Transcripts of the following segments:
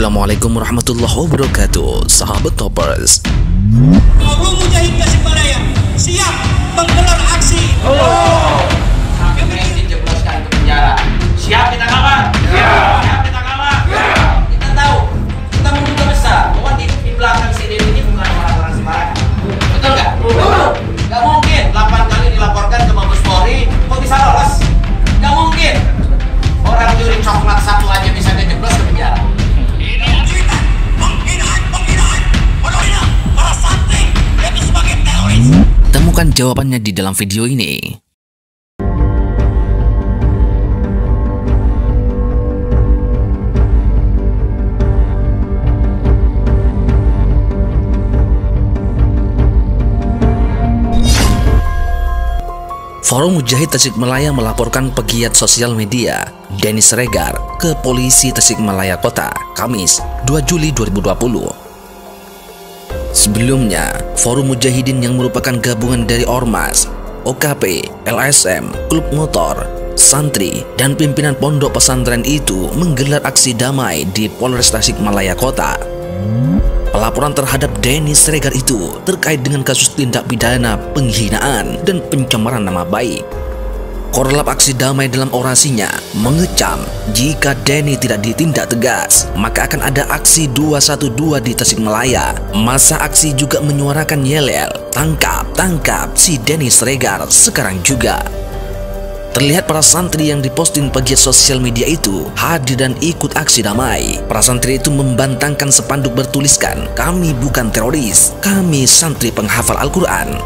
Assalamualaikum warahmatullahi wabarakatuh, sahabat Toppers. Forum Mujahid Tasikmalaya siap menggelar aksi. Sampai presiden jebloskan ke penjara. Siap kita kawal? Siap kita kawal? Kita tahu, kita menduga besar bahwa di belakang si Dewi ini bukan orang-orang sembarangan. Betul nggak? Betul. Nggak mungkin 8 kali dilaporkan ke Mabes Polri kok bisa lolos. Nggak mungkin. Orang curi coklat satu aja bisa dijeblos ke penjara. Temukan jawabannya di dalam video ini. Forum Mujahid Tasikmalaya melaporkan pegiat sosial media Denny Siregar ke polisi Tasikmalaya Kota, Kamis 2 Juli 2020. Sebelumnya, Forum Mujahidin yang merupakan gabungan dari Ormas, OKP, LSM, klub motor, santri, dan pimpinan pondok pesantren itu menggelar aksi damai di Polres Tasikmalaya Kota. Pelaporan terhadap Denny Siregar itu terkait dengan kasus tindak pidana penghinaan dan pencemaran nama baik. Korlap aksi damai dalam orasinya mengecam jika Denny tidak ditindak tegas, maka akan ada aksi 212 di Tasikmalaya. Masa aksi juga menyuarakan yel-yel, tangkap si Denny Siregar sekarang juga. Terlihat para santri yang diposting pegiat sosial media itu hadir dan ikut aksi damai. Para santri itu membantangkan spanduk bertuliskan, "Kami bukan teroris, kami santri penghafal Al-Quran."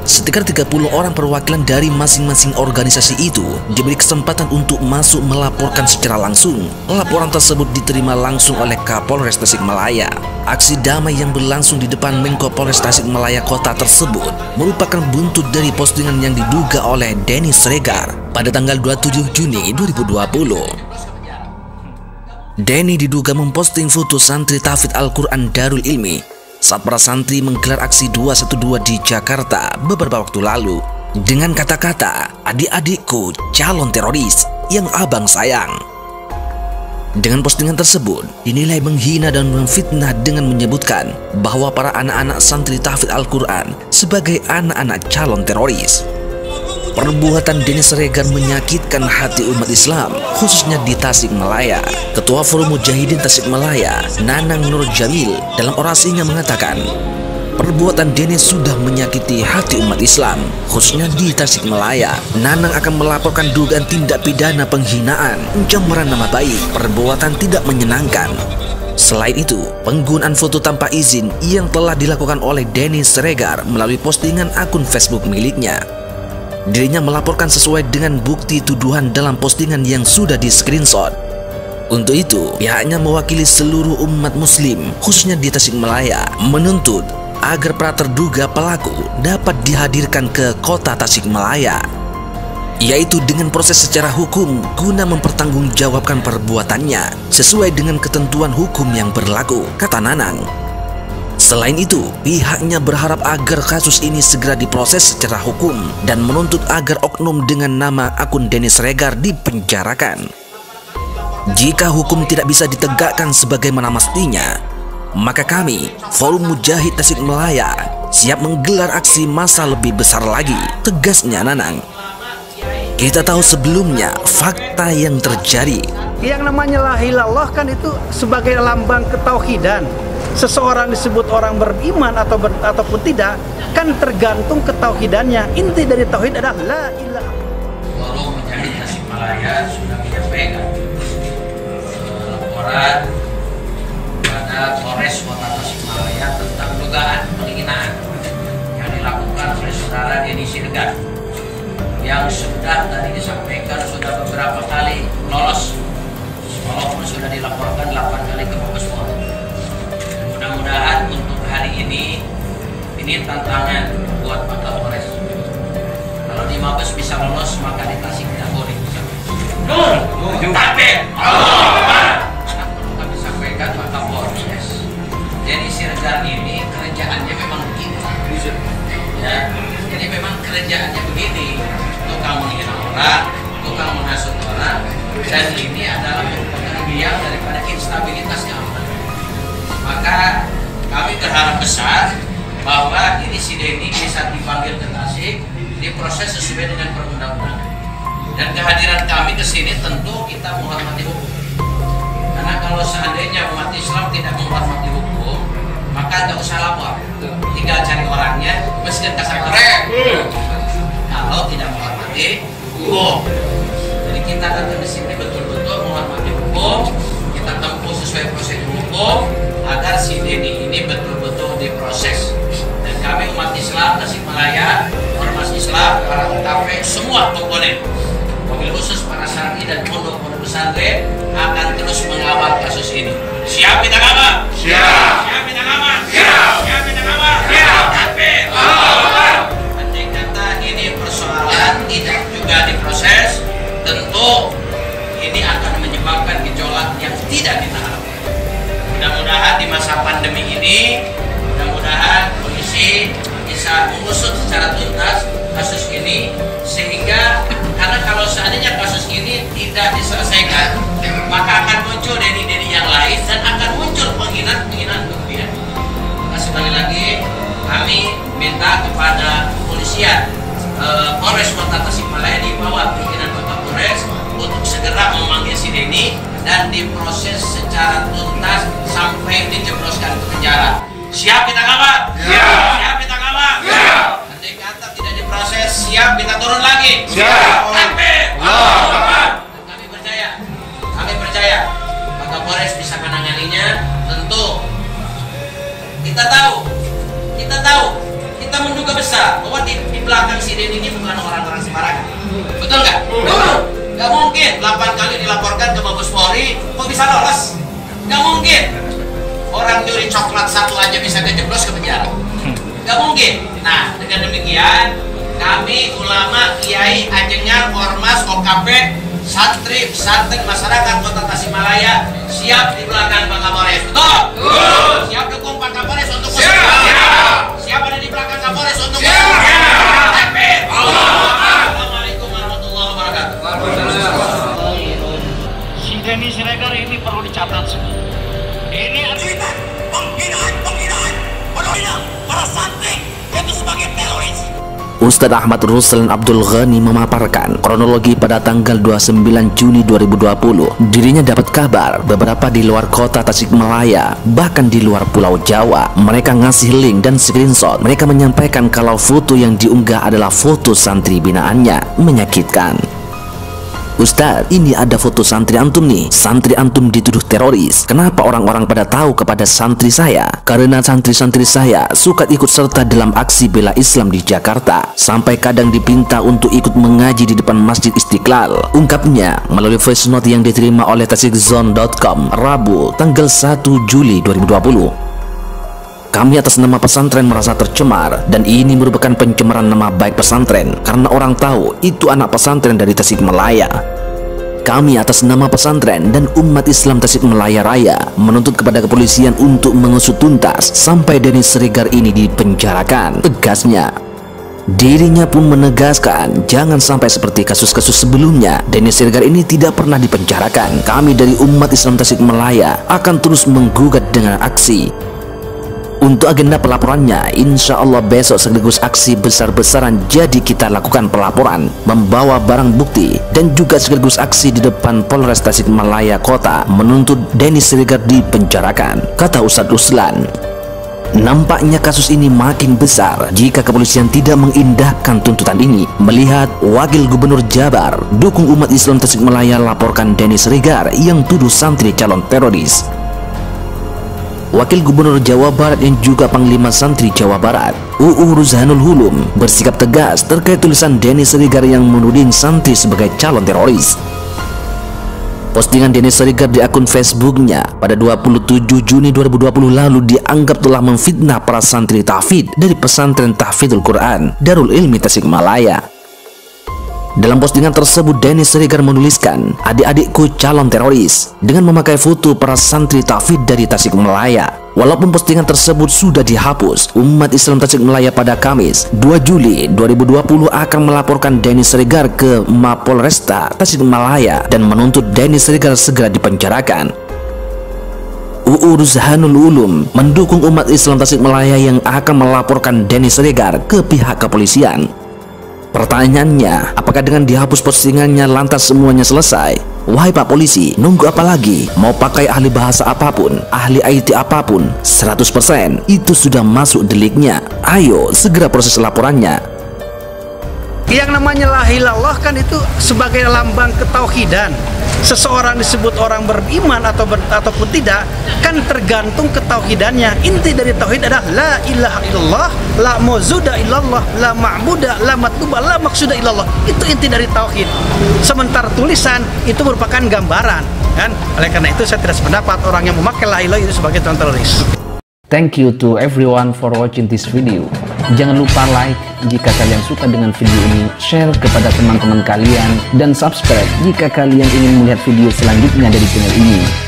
Sekitar 30 orang perwakilan dari masing-masing organisasi itu diberi kesempatan untuk masuk melaporkan secara langsung. Laporan tersebut diterima langsung oleh Kapolres Tasikmalaya. Aksi damai yang berlangsung di depan Menko Polres Tasikmalaya Kota tersebut merupakan buntut dari postingan yang diduga oleh Denny Siregar pada tanggal 27 Juni 2020. Denny diduga memposting foto santri tahfidz Al-Quran Darul Ilmi saat para santri menggelar aksi 212 di Jakarta beberapa waktu lalu dengan kata-kata, "Adik-adikku calon teroris yang abang sayang." Dengan postingan tersebut dinilai menghina dan memfitnah dengan menyebutkan bahwa para anak-anak santri tahfidz Al-Quran sebagai anak-anak calon teroris. Perbuatan Denny Siregar menyakitkan hati umat Islam, khususnya di Tasikmalaya. Ketua Forum Mujahidin Tasikmalaya, Nanang Nur Jamil, dalam orasinya mengatakan, perbuatan Denny sudah menyakiti hati umat Islam, khususnya di Tasikmalaya. Nanang akan melaporkan dugaan tindak pidana penghinaan, pencemaran nama baik, perbuatan tidak menyenangkan. Selain itu, penggunaan foto tanpa izin yang telah dilakukan oleh Denny Siregar melalui postingan akun Facebook miliknya. Dirinya melaporkan sesuai dengan bukti tuduhan dalam postingan yang sudah di-screenshot. Untuk itu, pihaknya mewakili seluruh umat muslim, khususnya di Tasikmalaya, menuntut agar para terduga pelaku dapat dihadirkan ke kota Tasikmalaya, yaitu dengan proses secara hukum guna mempertanggungjawabkan perbuatannya sesuai dengan ketentuan hukum yang berlaku, kata Nanang. Selain itu, pihaknya berharap agar kasus ini segera diproses secara hukum dan menuntut agar oknum dengan nama akun Denny Siregar dipenjarakan. Jika hukum tidak bisa ditegakkan sebagaimana mestinya, maka kami, Forum Mujahid Tasikmalaya, siap menggelar aksi massa lebih besar lagi, tegasnya Nanang. Kita tahu sebelumnya fakta yang terjadi. Yang namanya la ilaha illallah kan itu sebagai lambang ketauhidan. Seseorang disebut orang beriman ataupun tidak kan tergantung ketauhidannya. Inti dari tauhid adalah la ilaha. Forum Mujahid Tasikmalaya sudah menyampaikan laporan pada Polres Kota Tasikmalaya tentang dugaan penghinaan yang dilakukan oleh saudara Denny Siregar yang sudah tadi disampaikan sudah beberapa kali lolos, walaupun sudah dilaporkan 8 kali ke Mabes Polri. Mudah-mudahan untuk hari ini tantangan buat Pak Kapolres. Kalau di Mabes bisa lolos, maka di Tasik tidak boleh. Tapi perlu kami sampaikan Pak Kapolres, Denny Siregar ini kerjaannya memang begini. Ya, jadi memang kerjaannya begini. Tukang menghina orang, tukang menghasut orang, dan ini adalah merupakan biang daripada instabilitasnya aman. Maka kami berharap besar bahwa ini si Denny bisa dipanggil ke Tasik, diproses sesuai dengan perundang-undangan. Dan kehadiran kami ke sini tentu kita menghormati hukum. Karena kalau seandainya umat Islam tidak menghormati hukum, maka nggak usah lapor, tinggal cari orangnya, meskipun kasar kalau tidak menghormati hukum. Jadi kita datang di sini betul-betul menghormati hukum, kita tempuh sesuai prosedur hukum agar si Denny ini betul-betul diproses. Dan kami umat Islam Tasikmalaya, ormas Islam, para OKP, semua komponen, mobil khusus para santri dan pondok-pondok pesantren akan terus mengawal kasus ini. Siap kita kawal? Siap. Siap kita kawal? Siap. Siap kita kawal? Siap. Takbir. Andai kata ini persoalan tidak juga diproses, tentu ini akan menyebabkan gejolak yang tidak kita harapkan. Mudah-mudahan di masa pandemi ini, mudah-mudahan polisi bisa mengusut secara tuntas kasus ini, sehingga karena kalau seandainya kasus ini tidak diselesaikan, maka akan muncul Denny-Denny yang lain dan akan muncul penghinaan-penghinaan kemudian. Maka sekali lagi kami minta kepada kepolisian Polres Kota Tasikmalaya di bawah pimpinan Bapak Polres untuk segera memanggil si Denny dan diproses secara tuntas sampai dijebloskan ke penjara. Siap kita kawal? Siap. Siap kita kawal? Siap. Andai kata tidak diproses, siap kita turun lagi? Siap. Takbir. Kami percaya maka Polres bisa menanganinya. Tentu kita tahu, kita menduga besar bahwa di belakang si Denny ini bukan orang-orang sembarangan. Betul nggak? Betul. Nggak mungkin 8 kali dilaporkan ke Mabes Polri kok bisa lolos? Nggak mungkin. Orang nyuri coklat satu aja bisa kejeblos ke penjara. Nggak mungkin. Nah, dengan demikian kami ulama, kiai, ajengan, ormas, OKP, santri, pesantren, masyarakat Kota Tasikmalaya siap di belakang Pak Kapolres. Betul? Betul. Siap dukung Pak Kapolres untuk siap. Siap ada di belakang Kapolres untuk siap. Takbir. Assalamualaikum warahmatullahi wabarakatuh. Si Denny Siregar ini perlu dicatat semua. Ini adalah penghinaan para santri itu sebagai teroris. Ustadz Ahmad Ruslan Abdul Ghani memaparkan kronologi pada tanggal 29 Juni 2020. Dirinya dapat kabar beberapa di luar kota Tasikmalaya, bahkan di luar Pulau Jawa, mereka ngasih link dan screenshot. Mereka menyampaikan kalau foto yang diunggah adalah foto santri binaannya. Menyakitkan. Ustadz, ini ada foto santri antum nih. Santri antum dituduh teroris. Kenapa orang-orang pada tahu kepada santri saya? Karena santri-santri saya suka ikut serta dalam aksi bela Islam di Jakarta. Sampai kadang dipinta untuk ikut mengaji di depan Masjid Istiqlal. Ungkapnya melalui voice note yang diterima oleh tasikzone.com Rabu tanggal 1 Juli 2020. Kami atas nama pesantren merasa tercemar dan ini merupakan pencemaran nama baik pesantren karena orang tahu itu anak pesantren dari Tasikmalaya. Kami atas nama pesantren dan umat Islam Tasikmalaya Raya menuntut kepada kepolisian untuk mengusut tuntas sampai Denny Siregar ini dipenjarakan, tegasnya. Dirinya pun menegaskan jangan sampai seperti kasus-kasus sebelumnya. Denny Siregar ini tidak pernah dipenjarakan. Kami dari umat Islam Tasikmalaya akan terus menggugat dengan aksi. Untuk agenda pelaporannya, insya Allah besok sekaligus aksi besar-besaran. Jadi kita lakukan pelaporan, membawa barang bukti, dan juga sekaligus aksi di depan Polres Tasikmalaya Kota menuntut Denny Siregar dipenjarakan, kata Ustadz Ruslan. Nampaknya kasus ini makin besar jika kepolisian tidak mengindahkan tuntutan ini. Melihat Wakil Gubernur Jabar, dukung umat Islam Tasikmalaya laporkan Denny Siregar yang tuduh santri calon teroris. Wakil Gubernur Jawa Barat yang juga Panglima Santri Jawa Barat, UU Ruzhanul Hulum, bersikap tegas terkait tulisan Denny Siregar yang menuding santri sebagai calon teroris. Postingan Denny Siregar di akun Facebooknya pada 27 Juni 2020 lalu dianggap telah memfitnah para santri tahfidz dari pesantren Tahfidzul Quran Darul Ilmi Tasikmalaya. Dalam postingan tersebut, Denny Siregar menuliskan, "Adik-adikku calon teroris," dengan memakai foto para santri tahfidz dari Tasikmalaya. Walaupun postingan tersebut sudah dihapus, umat Islam Tasikmalaya pada Kamis 2 Juli 2020 akan melaporkan Denny Siregar ke Mapolresta Tasikmalaya dan menuntut Denny Siregar segera dipenjarakan. UU Ruzhanul Ulum mendukung umat Islam Tasikmalaya yang akan melaporkan Denny Siregar ke pihak kepolisian. Pertanyaannya, apakah dengan dihapus postingannya lantas semuanya selesai? Wahai Pak Polisi, nunggu apa lagi? Mau pakai ahli bahasa apapun, ahli IT apapun, 100% itu sudah masuk deliknya. Ayo segera proses laporannya. Yang namanya la ilaha illallah kan itu sebagai lambang ketauhidan. Seseorang disebut orang beriman ataupun tidak kan tergantung ketauhidannya. Inti dari tauhid adalah la ilaha illallah, la mauzuda illallah, la ma'buda, la matluba, la maksuda illallah. Itu inti dari tauhid. Sementara tulisan itu merupakan gambaran, kan? Oleh karena itu saya tidak sependapat orang yang memakai la ilaha itu sebagai teroris. Thank you to everyone for watching this video. Jangan lupa like jika kalian suka dengan video ini, share kepada teman-teman kalian, dan subscribe jika kalian ingin melihat video selanjutnya dari channel ini.